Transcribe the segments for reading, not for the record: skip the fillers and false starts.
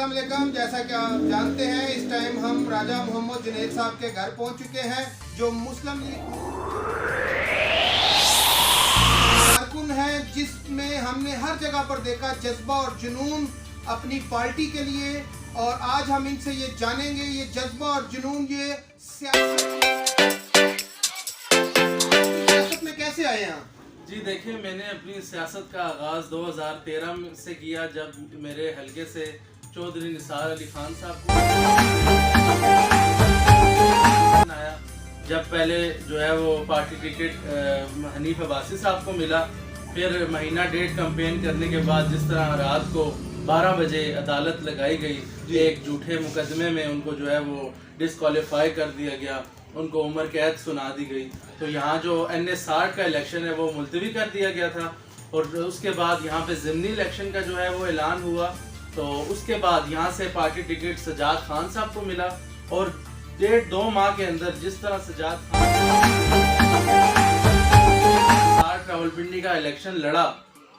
अस्सलाम वालेकुम। जैसा कि आप जानते हैं इस टाइम हम राजा मोहम्मद जुनैद साहब के घर पहुंच चुके हैं, जो मुस्लिम लीग कारकुन है, जिसमें हमने हर जगह पर देखा जज्बा और जुनून अपनी पार्टी के लिए। और आज हम इनसे ये जानेंगे ये जज्बा और जुनून ये सियासत में कैसे आए हैं। जी देखिए, मैंने अपनी सियासत का आगाज़ 2013 से किया, जब मेरे हलके से चौधरी निसार अली खान साहब को आया। जब पहले जो है वो पार्टी टिकट हनीफ अब्बासी साहब को मिला, फिर महीना डेढ़ कैंपेन करने के बाद जिस तरह रात को 12 बजे अदालत लगाई गई, एक झूठे मुकदमे में उनको जो है वो डिस्क्वालीफाई कर दिया गया, उनको उम्र कैद सुना दी गई। तो यहाँ जो NS 60 का इलेक्शन है वो मुलतवी कर दिया गया था। और उसके बाद यहाँ पे ज़िमनी इलेक्शन का जो है वो ऐलान हुआ। तो उसके बाद यहाँ से पार्टी टिकट सजाद खान साहब को मिला, और 1.5-2 माह के अंदर जिस तरह सजाद खान रावलपिंडी का इलेक्शन लड़ा,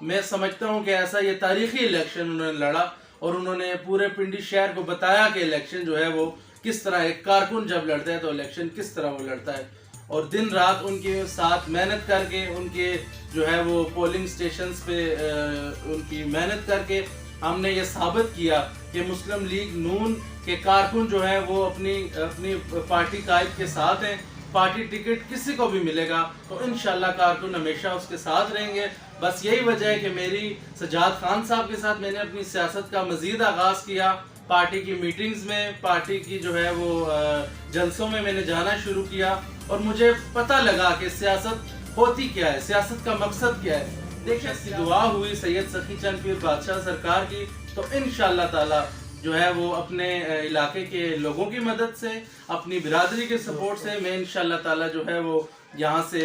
मैं समझता हूँ कि ऐसा ये तारीखी इलेक्शन उन्होंने लड़ा, और उन्होंने पूरे पिंडी शहर को बताया कि इलेक्शन जो है वो किस तरह, एक कारकुन जब लड़ता है तो इलेक्शन किस तरह वो लड़ता है। और दिन रात उनके साथ मेहनत करके, उनके जो है वो पोलिंग स्टेशंस पे उनकी मेहनत करके हमने ये साबित किया कि मुस्लिम लीग नून के कारकुन जो है वो अपनी पार्टी कायद के साथ हैं। पार्टी टिकट किसी को भी मिलेगा तो इंशाल्लाह कारकुन हमेशा उसके साथ रहेंगे। बस यही वजह है कि मेरी सजाद खान साहब के साथ मैंने अपनी सियासत का मज़ीद आगाज़ किया। पार्टी की मीटिंग्स में, पार्टी की जो है वो जलसों में मैंने जाना शुरू किया, और मुझे पता लगा कि सियासत होती क्या है, सियासत का मकसद क्या है। देखिए, दुआ हुई सैयद सखी चंद पीर बादशाह सरकार की, तो इंशाअल्लाह ताला जो है वो अपने इलाके के लोगों की मदद से, अपनी बिरादरी के सपोर्ट से मैं इंशाअल्लाह ताला जो है वो यहाँ से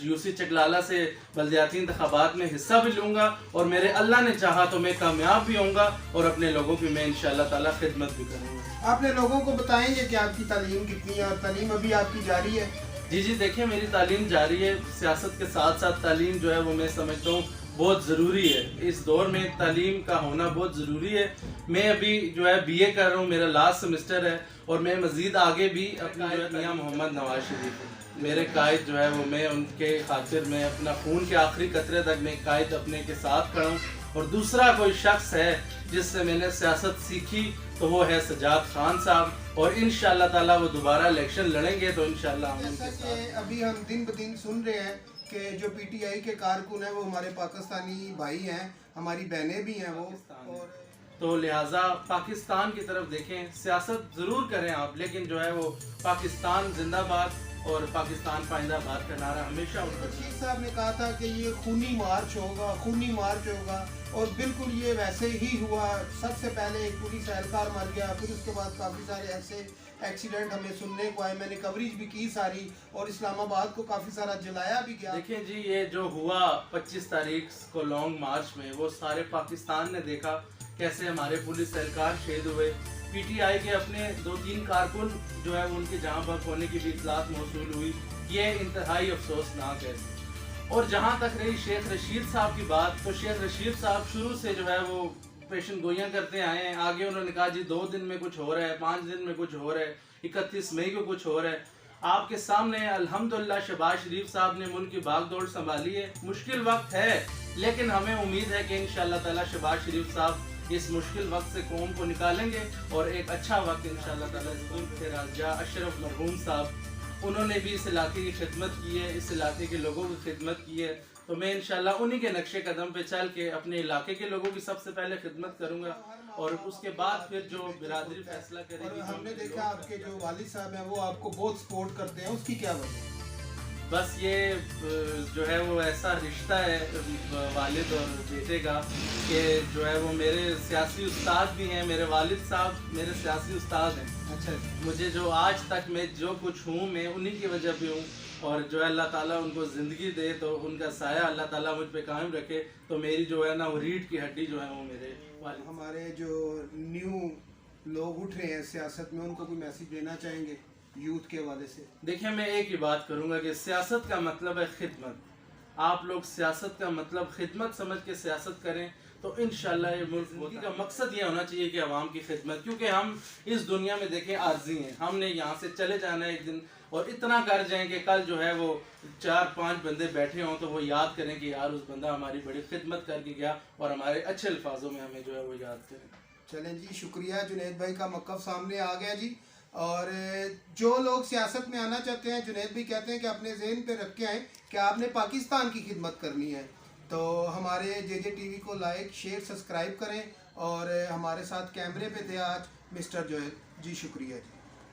यूसी चकलाला से बल्दियाती इंतखाबात में हिस्सा भी लूँगा, और मेरे अल्लाह ने चाहा तो मैं कामयाब भी होऊंगा, और अपने लोगों की मैं इंशाअल्लाह ताला खिदमत भी करूँगा। आपने लोगों को बताएंगे कि आपकी तालीम कितनी है, और तालीम अभी आपकी जारी है? जी देखिए, मेरी तालीम जारी है। सियासत के साथ साथ तालीम जो है वो मैं समझता हूँ बहुत ज़रूरी है। इस दौर में तालीम का होना बहुत ज़रूरी है। मैं अभी जो है BA कर रहा हूँ, मेरा लास्ट सेमेस्टर है, और मैं मज़ीद आगे भी अपना मियां मोहम्मद नवाज शरीफ मेरे कायद जो है वो, मैं उनके खातिर मैं अपना खून के आखिरी कतरे तक मैं कायद अपने के साथ खड़ा हूँ। और दूसरा कोई शख्स है जिससे मैंने सियासत सीखी तो वो है सजाद खान साहब, और इंशाअल्लाह ताला वो दोबारा इलेक्शन लड़ेंगे तो इंशाअल्लाह हम उनके साथ। अभी हम दिन ब दिन सुन रहे हैं कि जो PTI के कारकुन हैं वो हमारे पाकिस्तानी भाई हैं, हमारी बहनें भी हैं वो, और तो लिहाजा पाकिस्तान की तरफ देखें। सियासत ज़रूर करें आप, लेकिन जो है वो पाकिस्तान जिंदाबाद और पाकिस्तान पाइंदाबाद का नारा हमेशा उनका। रशीद साहब ने कहा था कि ये खूनी मार्च होगा, खूनी मार्च होगा, और बिल्कुल ये वैसे ही हुआ। सबसे पहले एक पुलिस एहलकार मर गया, फिर उसके बाद काफ़ी सारे ऐसे एक्सीडेंट हमें सुनने को आए। मैंने कवरेज भी की सारी, और इस्लामाबाद को काफ़ी सारा जलाया भी गया। देखिए जी, ये जो हुआ 25 तारीख को लॉन्ग मार्च में, वो सारे पाकिस्तान ने देखा कैसे हमारे पुलिस एहलकार शहीद हुए। PTI के अपने 2-3 कारकुन जो है उनके जहाँ बक होने की भी इतलात मौसूल हुई। ये इंतहाई अफसोसनाक है। और जहाँ तक रही शेख रशीद साहब की बात, तो शेख रशीद साहब शुरू से जो है वो पेशन गोइयाँ करते आए हैं। आगे उन्होंने कहा जी 2 दिन में कुछ हो रहा है, 5 दिन में कुछ हो रहा है, 31 मई को कुछ हो रहा है। आपके सामने अल्हम्दुलिल्लाह शहबाज शरीफ साहब ने मुल्क की भागदौड़ संभाली है। मुश्किल वक्त है, लेकिन हमें उम्मीद है कि इंशाअल्लाह ताला शहबाज शरीफ साहब इस मुश्किल वक्त से कौम को निकालेंगे, और एक अच्छा वक्त इंशाअल्लाह ताला थे। राजा अशरफ मरहूम साहब, उन्होंने भी इस इलाके की खिदमत की है, इस इलाके के लोगों की खिदमत की है। तो मैं इंशाअल्लाह उन्हीं के नक्शे कदम पे चल के अपने इलाके के लोगों की सबसे पहले खिदमत करूंगा, और उसके बाद फिर जो बिरादरी फैसला करेगी। और हमने देखा आपके जो वालिद साहब हैं वो आपको बहुत सपोर्ट करते हैं, उसकी क्या वजह? बस ये जो है वो ऐसा रिश्ता है वालिद और बेटे का, कि जो है वो मेरे सियासी उस्ताद भी हैं। मेरे वालिद साहब मेरे सियासी उस्ताद हैं। अच्छा, मुझे जो आज तक मैं जो कुछ हूँ मैं उन्हीं की वजह पे हूँ, और जो है अल्लाह ताला उनको ज़िंदगी दे तो उनका साया अल्लाह ताला मुझ पे कायम रखे। तो मेरी जो है ना वो रीढ़ की हड्डी जो है वो मेरे वालिद। हमारे जो न्यू लोग उठ रहे हैं सियासत में, उनको कोई मैसेज देना चाहेंगे यूथ के हवाले से? देखिए, मैं एक ही बात करूंगा कि सियासत का मतलब है खिदमत। आप लोग सियासत का मतलब खिदमत समझ के सियासत करें, तो इंशाल्लाह ये मुल्क का मकसद ये होना चाहिए कि आवाम की खिदमत, क्योंकि हम इस दुनिया में देखें आर्जी हैं, हमने यहाँ से चले जाना है एक दिन, और इतना कर जाएं कि कल जो है वो 4-5 बंदे बैठे हों तो वो याद करें कि यार उस बंदा हमारी बड़ी खिदमत करके गया, और हमारे अच्छे अल्फाजों में हमें जो है वो याद करें। चलें जी, शुक्रिया। जुनैद भाई का मौक़िफ़ सामने आ गया जी। और जो लोग सियासत में आना चाहते हैं, जुनैद भाई कहते हैं कि अपने ज़हन पे रख के आएँ कि आपने पाकिस्तान की खिदमत करनी है। तो हमारे JJ TV को लाइक, शेयर, सब्सक्राइब करें। और हमारे साथ कैमरे पे थे आज मिस्टर जोहेल जी, शुक्रिया जी।